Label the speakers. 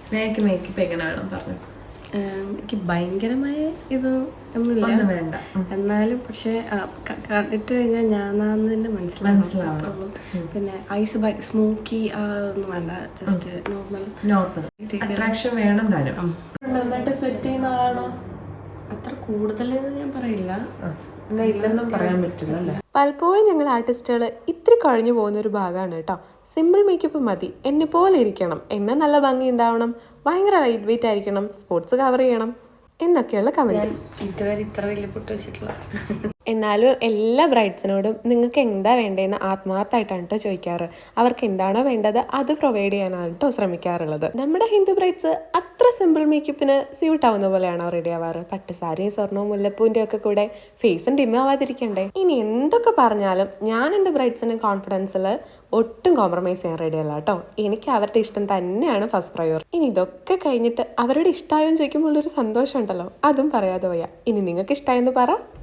Speaker 1: സ്നേഹയ്ക്ക് makeup എങ്ങനെ വേണം പറഞ്ഞു?
Speaker 2: എനിക്ക് ഭയങ്കരമായ ഇത് ഒന്നുമില്ല,
Speaker 1: വേണ്ട.
Speaker 2: എന്നാലും പക്ഷെ കണ്ടിട്ട് കഴിഞ്ഞാൽ ഞാനാന്ന് തന്നെ മനസ്സിലാവും. പിന്നെ ഐസ് സ്മോക്കി ഒന്നും വേണ്ട, ജസ്റ്റ് നോർമൽ
Speaker 1: അട്രാക്ഷൻ വേണം താനും. നന്നായിട്ട് സ്വെറ്റ് ചെയ്യുന്ന ആളാണോ?
Speaker 2: അത്ര കൂടുതൽ ഞാൻ പറയില്ല,
Speaker 1: ഇല്ലെന്നും പറയാൻ പറ്റില്ല അല്ലേ.
Speaker 3: പലപ്പോഴും ഞങ്ങൾ ആർട്ടിസ്റ്റുകൾ ഇത്തിരി കഴിഞ്ഞു പോകുന്ന ഒരു ഭാഗമാണ് കേട്ടോ. സിമ്പിൾ മേക്കപ്പ് മതി, എന്നെ പോലെ ഇരിക്കണം, എന്നാൽ നല്ല ഭംഗി ഉണ്ടാവണം, ഭയങ്കര ലൈറ്റ് വെയിറ്റ് ആയിരിക്കണം, സ്പോർട്സ് കവർ ചെയ്യണം എന്നൊക്കെയുള്ള കമന്റ്.
Speaker 2: ഇതുവരെ ഇത്ര വലിയ പൊട്ട് വെച്ചിട്ടില്ല.
Speaker 3: എന്നാലും എല്ലാ ബ്രൈഡ്സിനോടും നിങ്ങൾക്ക് എന്താ വേണ്ടതെന്ന് ആത്മാർത്ഥമായിട്ടാണ് കേട്ടോ ചോദിക്കാറ്. അവർക്ക് എന്താണോ വേണ്ടത് അത് പ്രൊവൈഡ് ചെയ്യാനാണ് കേട്ടോ ശ്രമിക്കാറുള്ളത്. നമ്മുടെ ഹിന്ദു ബ്രൈഡ്സ് അത്ര സിമ്പിൾ മേക്കപ്പിന് സ്യൂട്ട് ആവുന്ന പോലെയാണോ റെഡി ആവാറ്? പട്ടുസാരിയും സ്വർണ്ണവും മുല്ലപ്പൂവിൻ്റെ ഒക്കെ കൂടെ ഫേസും ഡിം ആവാതിരിക്കണ്ടേ? ഇനി എന്തൊക്കെ പറഞ്ഞാലും ഞാൻ എൻ്റെ ബ്രൈഡ്സിന് കോൺഫിഡൻസിൽ ഒട്ടും കോംപ്രമൈസ് ചെയ്യാൻ റെഡി അല്ല കേട്ടോ. എനിക്ക് അവരുടെ ഇഷ്ടം തന്നെയാണ് ഫസ്റ്റ് പ്രയോറിറ്റി. ഇനി ഇതൊക്കെ കഴിഞ്ഞിട്ട് അവരുടെ ഇഷ്ടമായോ എന്ന് ചോദിക്കുമ്പോൾ ഉള്ളൊരു സന്തോഷം ഉണ്ടല്ലോ, അതും പറയാതെ വയ്യ. ഇനി നിങ്ങൾക്ക് ഇഷ്ടമായെന്ന് പറ.